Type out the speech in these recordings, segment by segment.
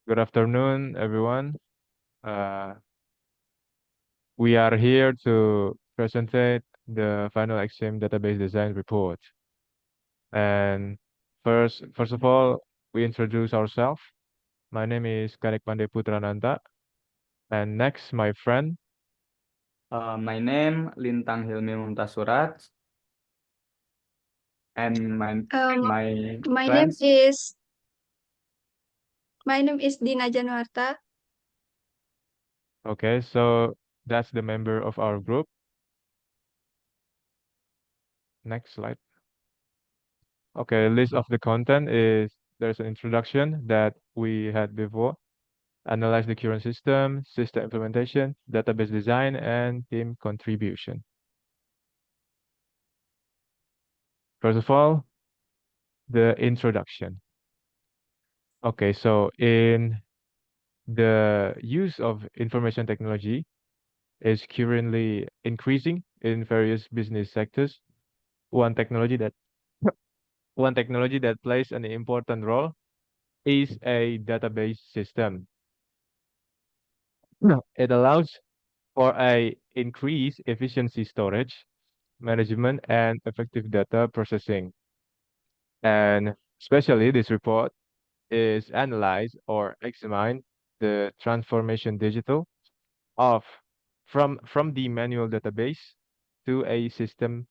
Good afternoon, everyone. Uh, we are here to present the final XM database design report. And first of all, we introduce ourselves. My name is Kanik Pandey Putrananta. And next, my friend. My name Lintang Hilmi Mumtaz and Um, my my name friends. is my name is Dina Januarta. Okay, so that's the member of our group. Next slide. Okay, list of the content is there's an introduction that we had before. Analyze the current system implementation, database design, and team contribution. First of all, the introduction. Okay, so in the use of information technology is currently increasing in various business sectors. One technology that one technology that plays an important role is a database system. No. It allows for a increased efficiency storage, management, and effective data processing. And especially this report is analyze or examine the transformation digital of from the manual database to a system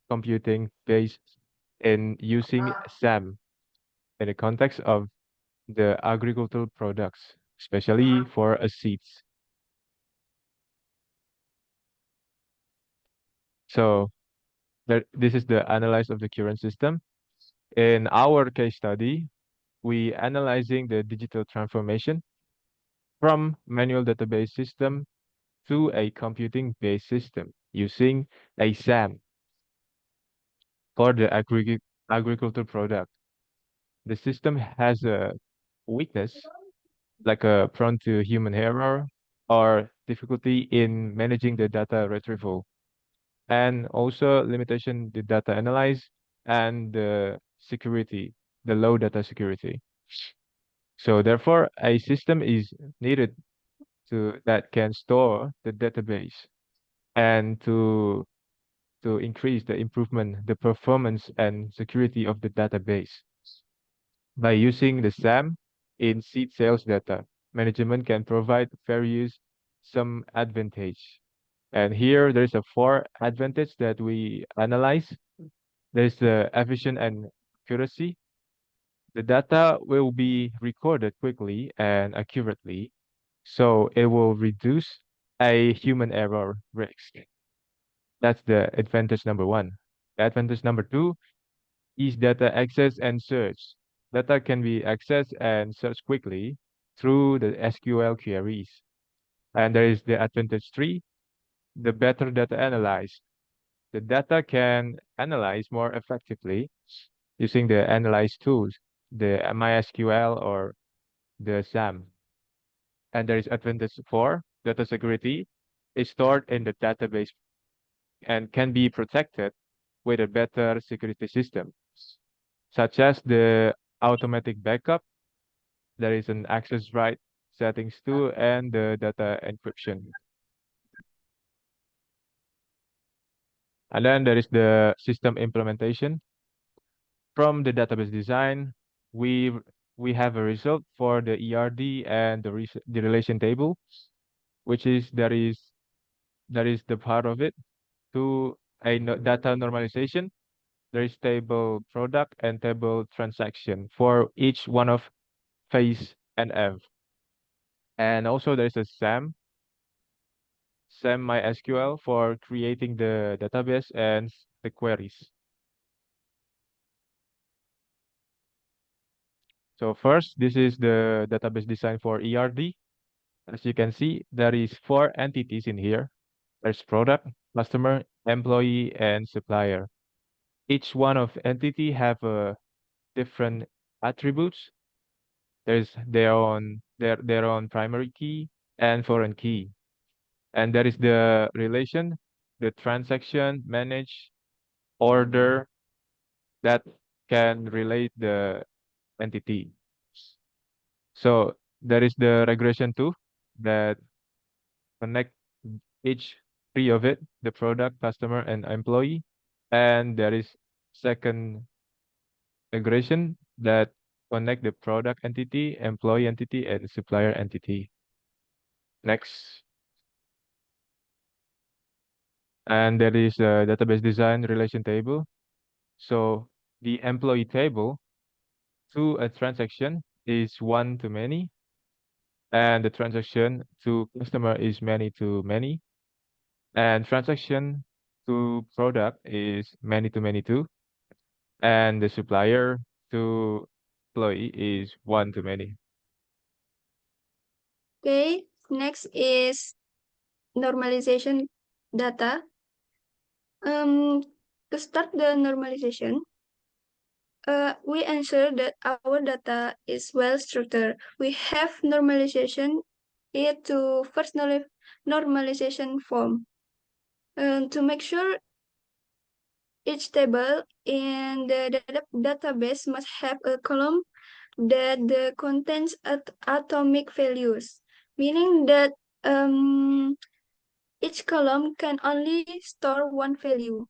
computing based in using SAM in the context of the agricultural products, especially for seeds. So this is the analyze of the current system. In our case study, we analyzing the digital transformation from manual database system to a computing-based system using a SAM for the agricultural product. The system has a weakness, like prone to human error or difficulty in managing the data retrieval, and also limitation the data analyze and the security, the low data security. So therefore, a system is needed to that can store the database and to increase the improvement, the performance and security of the database. By using the SAM in seed sales data, management can provide various some advantage. And here there's a four advantage that we analyze. There's the efficient and accuracy. The data will be recorded quickly and accurately, so it will reduce a human error risk. That's the advantage number one. Advantage number two is data access and search. Data can be accessed and searched quickly through the SQL queries. And there is the advantage three, the better data analyzed. The data can analyze more effectively using the analyze tools, the MySQL or the SAM. And there is advantage four, data security is stored in the database and can be protected with a better security system, such as the automatic backup. There is an access right settings too, and the data encryption. And then there is the system implementation. From the database design, we we have a result for the ERD and the relation table, which is that is the part of it to a data normalization. There is table product and table transaction for each one of phase and F. And also there's a SAM MySQL for creating the database and the queries. So first, this is the database design for ERD. As you can see, there is four entities in here. There's product, customer, employee, and supplier. Each one of entity have a different attributes. There's their own primary key and foreign key. And there is the relation, the transaction, manage, order that can relate the entity. So there is the regression tool that connect each three of it, the product, customer, and employee. And there is second regression that connect the product entity, employee entity, and supplier entity. Next. And there is a database design relation table. So the employee table to a transaction is one to many, and the transaction to customer is many to many, and transaction to product is many to many too, and the supplier to employee is one to many. Okay, next is normalization data. To start the normalization, we ensure that our data is well structured. We have normalization it to first normalization form. To make sure each table in the database must have a column that contains atomic values, meaning that each column can only store one value.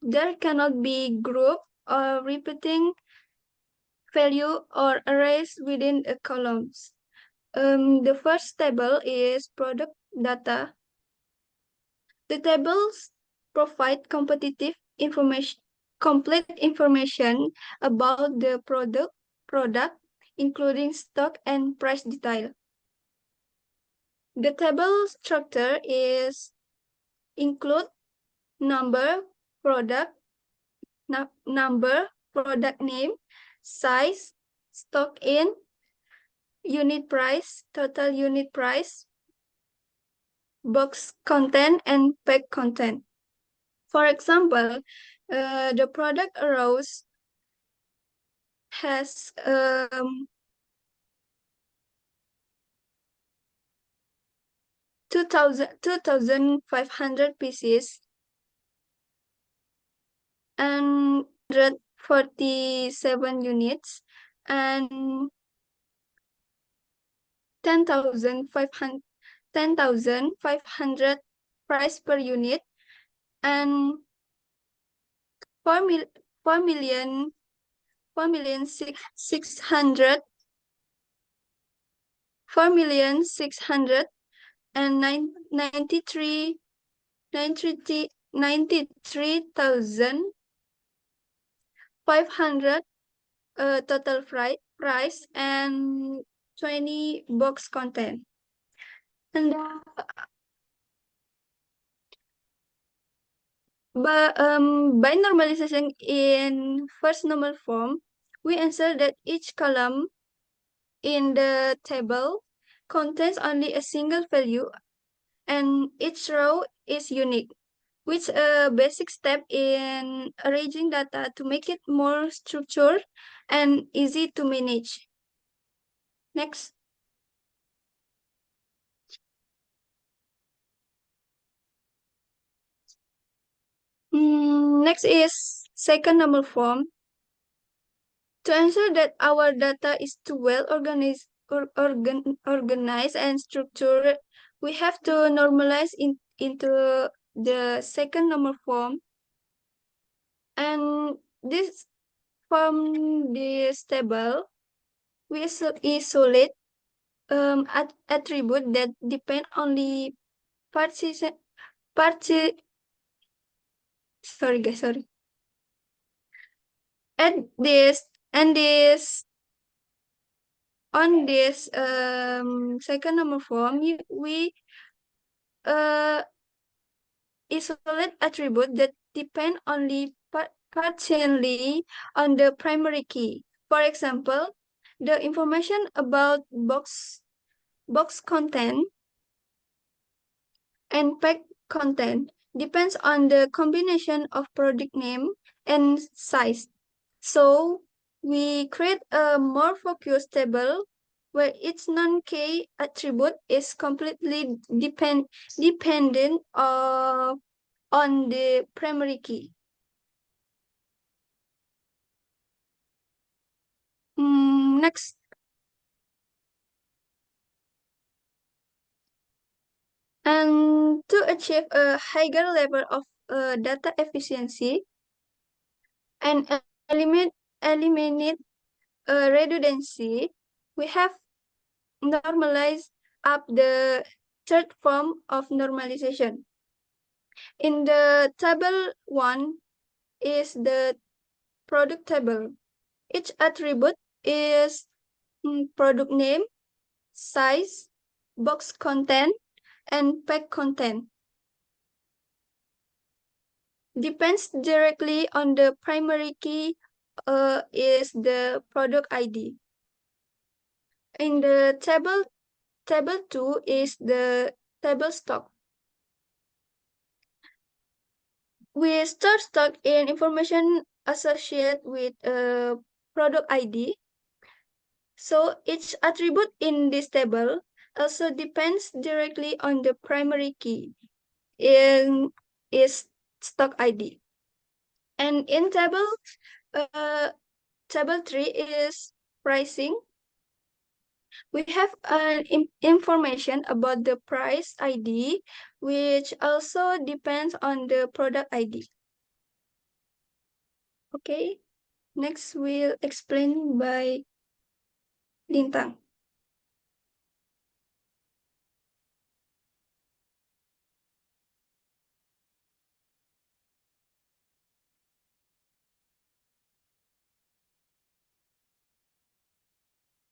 There cannot be group or repeating value or arrays within a columns. The first table is product data. The tables provide competitive information, complete information about the product, including stock and price detail. The table structure is include number, product, number, product name, size, stock in, unit price, total unit price, box content, and pack content. For example, the product arose has 2,500 pieces and 147 units and 10,500 price per unit and 4,600 and 93,500 total price and 20 box content. And by normalization in first normal form, we ensure that each column in the table contains only a single value and each row is unique, which is a basic step in arranging data to make it more structured and easy to manage. Next. Next is second normal form. To ensure that our data is too well organized and structured, we have to normalize into the second normal form. And this from this table, we isolate attribute that depend only sorry guys, sorry. And this on this second normal form, we isolate attribute that depend only partially on the primary key. For example, the information about box content and pack content depends on the combination of product name and size. So we create a more focused table where each non-key attribute is completely dependent on the primary key. Next. And to achieve a higher level of data efficiency and eliminate redundancy, we have normalized up the third form of normalization. In the table 1 is the product table. Each attribute is product name, size, box content, and pack content. Depends directly on the primary key is the product ID. In the table 2 is the table stock. We store stock in information associated with product ID. So each attribute in this table also depends directly on the primary key in is stock ID. And in table 3 is pricing. We have information about the price ID, which also depends on the product ID. Okay, next we'll explain by Lintang.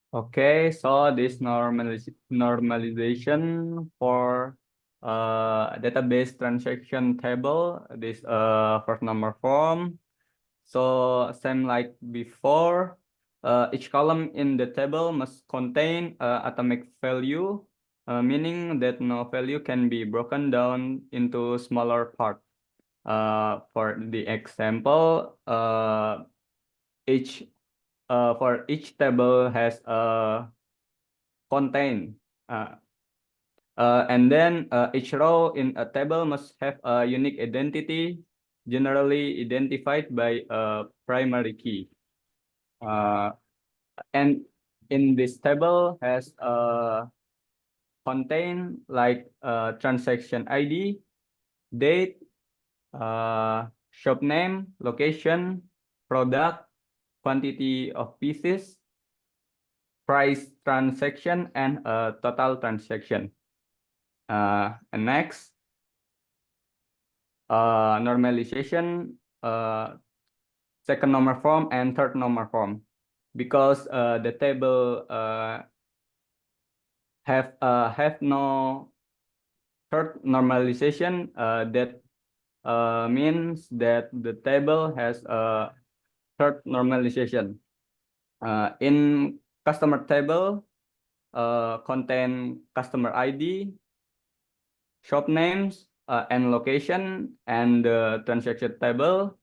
Okay, so this normalization for database transaction table, this first number form. So same like before, each column in the table must contain atomic value, meaning that no value can be broken down into smaller parts. For the example, for each table has a contain, and then each row in a table must have a unique identity, generally identified by a primary key. And in this table has contain like transaction ID, date, shop name, location, product, quantity of pieces, price transaction, and total transaction. And next, normalization, second normal form and third normal form, because the table have no third normalization. That means that the table has a third normalization. In customer table, contain customer ID, shop names, and location, and the transaction table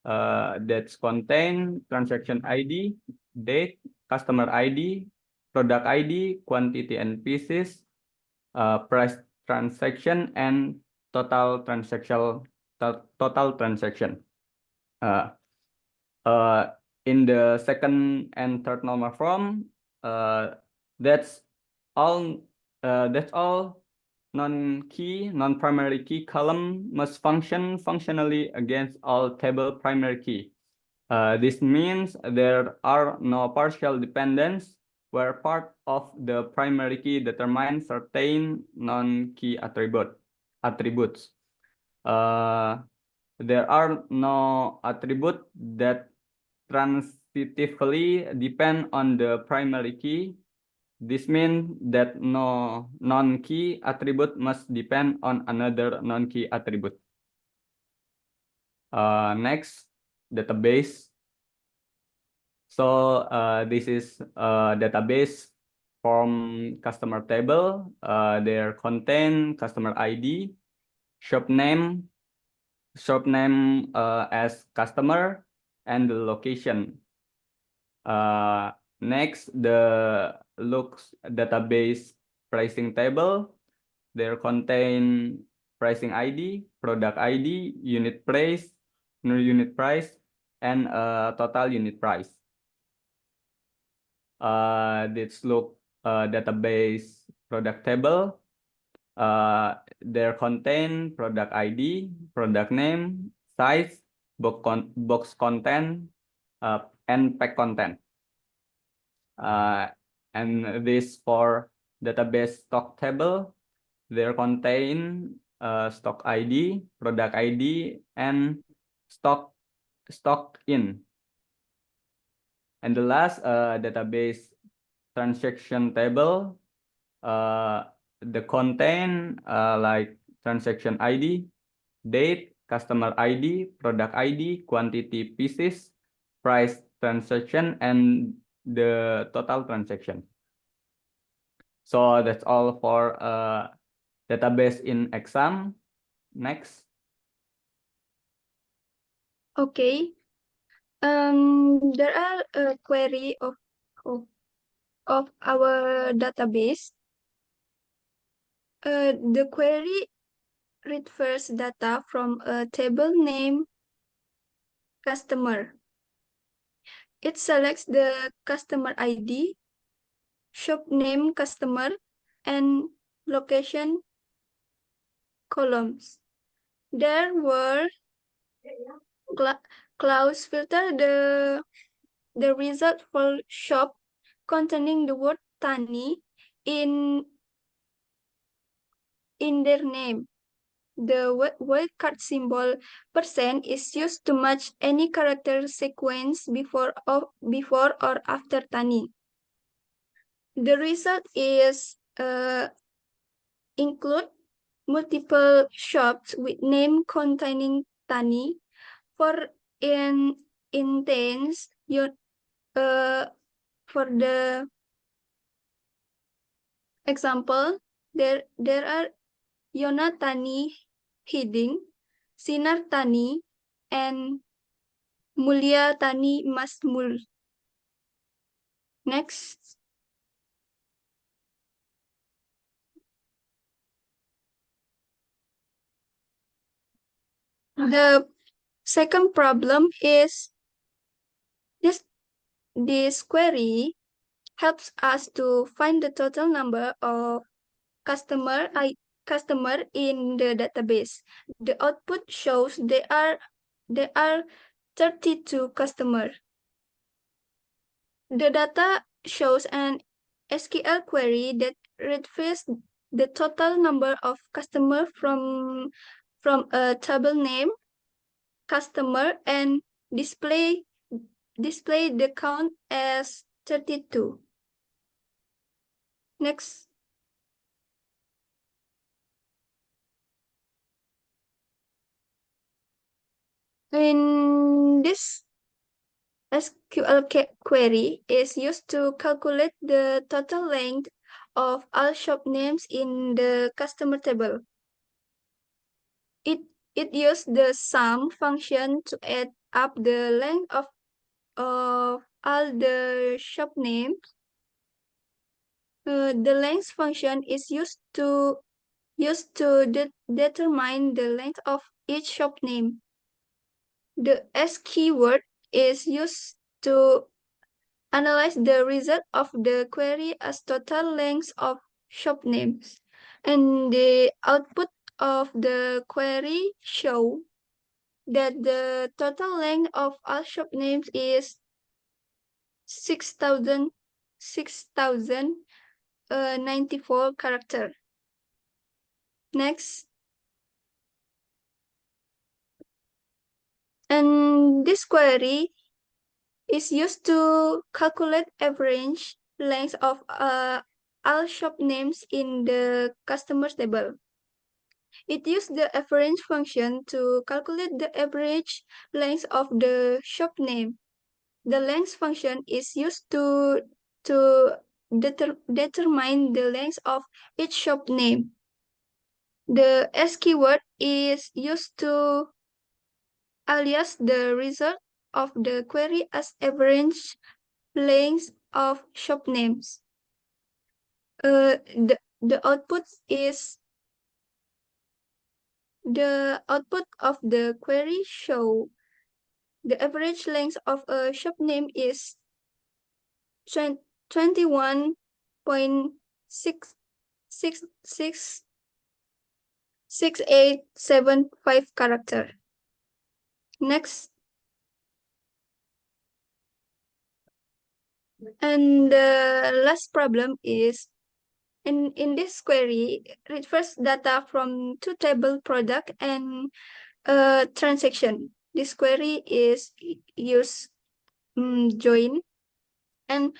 that's contain transaction ID, date, customer ID, product ID, quantity and pieces, price transaction, and total transaction. In the second and third normal form, that's all. Non-primary key column must function functionally against all table primary key. This means there are no partial dependence where part of the primary key determines certain non-key attributes. There are no attributes that transitively depend on the primary key. This means that no non-key attribute must depend on another non-key attribute. Next, database. So this is a database from customer table. There contain customer ID, shop name as customer, and the location. Next, the looks database pricing table. There contain pricing ID, product ID, unit price, new unit price, and total unit price. This look database product table. There contain product ID, product name, size, box content, and pack content. And this for database stock table, there contain stock ID, product ID, and stock in. And the last database transaction table, the content like transaction ID, date, customer ID, product ID, quantity pieces, price transaction, and the total transaction. So that's all for database in exam. Next. Okay. There are a query of our database. The query retrieves data from a table named customer. It selects the customer ID, shop name customer, and location columns. There were clause filter the result for shop containing the word Tani in their name. The wildcard symbol % is used to match any character sequence before or after Tani. The result is include multiple shops with name containing Tani. For instance, for the example, there are Yona Tani Hiding, Sinar Tani, and Mulia Tani Masmul. Next. The second problem is this query helps us to find the total number of customer in the database. The output shows there are 32 customers. The data shows an SQL query that retrieves the total number of customers from a table name customer and display the count as 32. Next. In this SQL query is used to calculate the total length of all shop names in the customer table. It used the sum function to add up the length of all the shop names. The length function is used to determine the length of each shop name. The S keyword is used to analyze the result of the query as total length of shop names. And the output of the query show that the total length of all shop names is 6,094 character. Next. And this query is used to calculate average length of all shop names in the customers table. It used the average function to calculate the average length of the shop name. The length function is used to determine the length of each shop name. The S keyword is used to alias the result of the query as average length of shop names. The output is the output of the query show the average length of a shop name is 21.666 6875 character. Next. And the last problem is in this query, read first data from two table product and transaction. This query is use join, and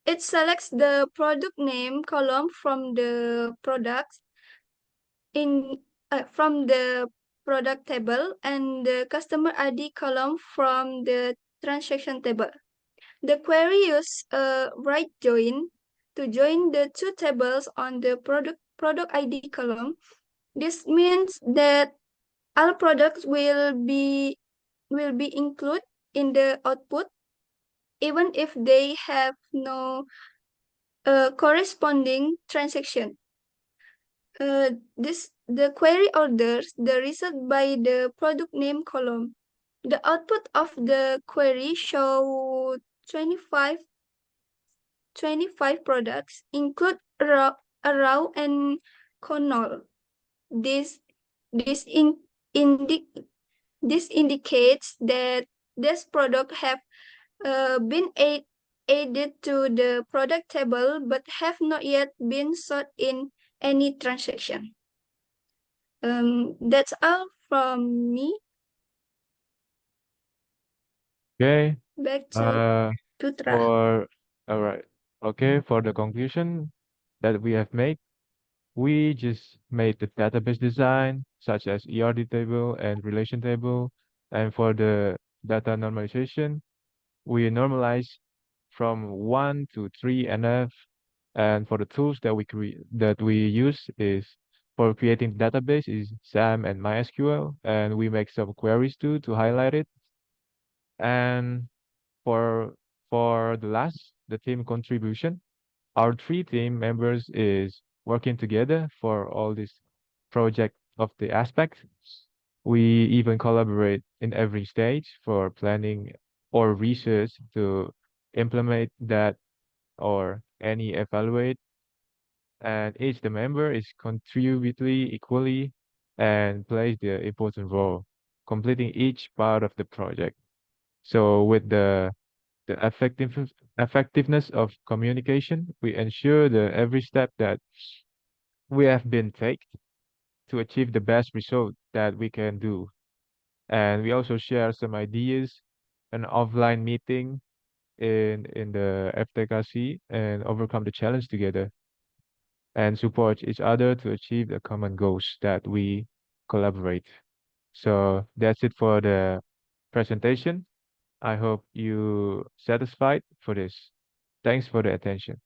it selects the product name column from the product from the product table and the customer ID column from the transaction table. The query uses a right join to join the two tables on the product ID column. This means that all products will be included in the output, even if they have no corresponding transaction. The query orders the result by the product name column. The output of the query show 25 products, include raw and Connell. This indicates that this product have been added to the product table but have not yet been sold in any transaction. That's all from me. Okay. Back to Putra. All right. Okay, for the conclusion that we have made, we just made the database design, such as ERD table and relation table. And for the data normalization, we normalize from 1 to 3 NF. And for the tools that we use is for creating database is SAM and MySQL, and we make some queries too to highlight it. And for the team contribution, our three team members is working together for all this project of the aspects. We even collaborate in every stage for planning or research to implement that or any evaluate. And each the member is contributing equally and plays the important role, completing each part of the project. So with the effectiveness of communication, we ensure that every step that we have been taken to achieve the best result that we can do. And we also share some ideas, an offline meeting in the FTKC and overcome the challenge together and support each other to achieve the common goals that we collaborate. So that's it for the presentation. I hope you satisfied for this. Thanks for the attention.